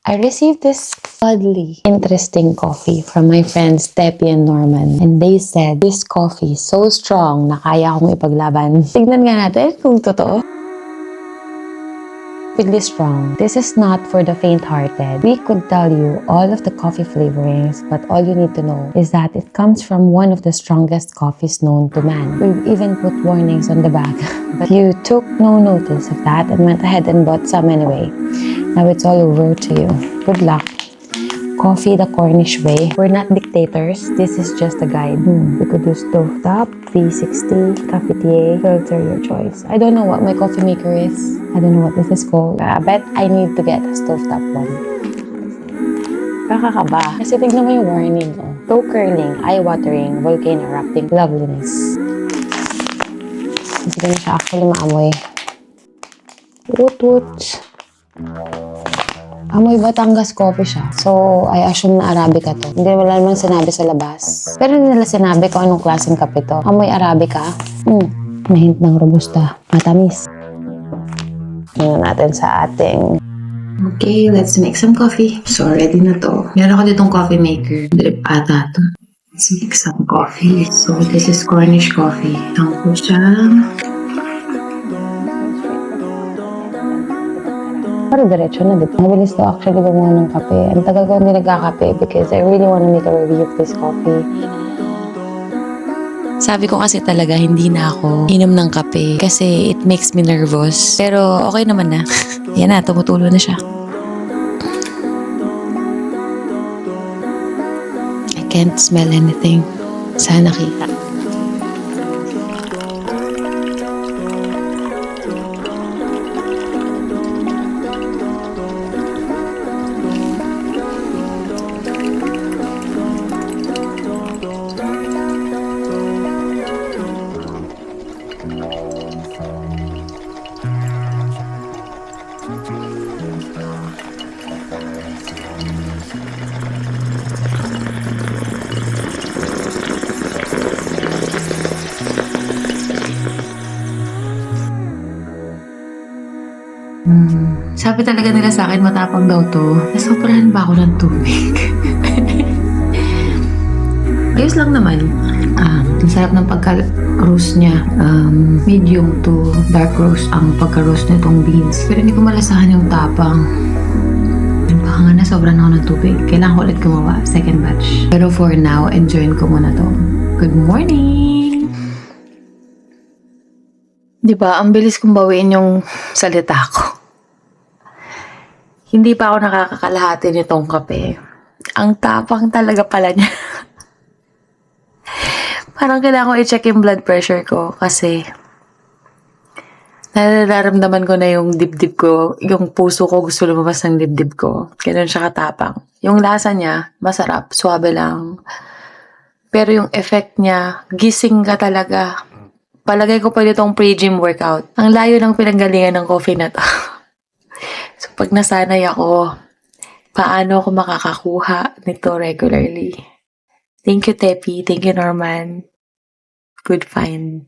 I received this oddly interesting coffee from my friends Tepi and Norman. And they said, this coffee is so strong na kaya akong ipaglaban. Tignan nga natin kung totoo. Really strong. This is not for the faint-hearted. We could tell you all of the coffee flavorings, but all you need to know is that it comes from one of the strongest coffees known to man. We've even put warnings on the back. But you took no notice of that and went ahead and bought some anyway. Now it's all over to you. Good luck. Coffee the Cornish way. We're not dictators. This is just a guide. We could do stovetop, 360, cafetier, filter your choice. I don't know what my coffee maker is. I don't know what this is called. I bet I need to get a stovetop one. Kakakaba. Kasi tignan mo yung warning. Toe curling, eye-watering, volcano erupting, loveliness. Hindi na siya actually maamoy. Woot-woot. Amoy Batangas coffee siya. So, I assume na Arabica to. Hindi wala namang sinabi sa labas. Pero hindi nila sinabi kung anong klaseng kape to. Amoy Arabica. May hint ng robusta. Matamis. Tingnan natin sa ating... Okay, let's make some coffee. So, ready na to. Meron ako ditong coffee maker. Drip ata to. Let's make some coffee. So, this is Cornish coffee. Ang po siya. Pero diretso na, di ba? Mabilis to actually gumawa ng kape. Ang tagal ko hindi nagkakape because I really want to make a review of this coffee. Sabi ko kasi talaga hindi na ako inom ng kape kasi it makes me nervous. Pero okay naman na. Yan na, tumutulo na siya. I can't smell anything. Sana kita. Sabi talaga nila sa akin, matapang daw to. Nasobrahan ba ako ng tubig? Ayos lang naman. Ang sarap ng pagka-roast niya. Medium to dark roast ang pagka-roast nitong beans. Pero hindi ko malasahan yung tapang. Baka nga nasobrahan ako ng tubig. Kailangan ko ulit gumawa. Second batch. Pero for now, enjoyin ko muna to. Good morning! Diba, ang bilis kong bawiin yung salita ko. Hindi pa ako nakakakalahati nitong kape. Ang tapang talaga pala niya. Parang kailangan ko i-check yung blood pressure ko kasi nararamdaman ko na yung dibdib ko, yung puso ko gusto lumabas ng dibdib ko. Ganun siya katapang. Yung lasa niya, masarap, suwabe lang. Pero yung effect niya, gising ka talaga. Palagay ko pa itong pre-gym workout. Ang layo ng pinanggalingan ng coffee na to. So, pag nasanay ako, paano ako makakakuha nito regularly? Thank you, Tepi. Thank you, Norman. Good find.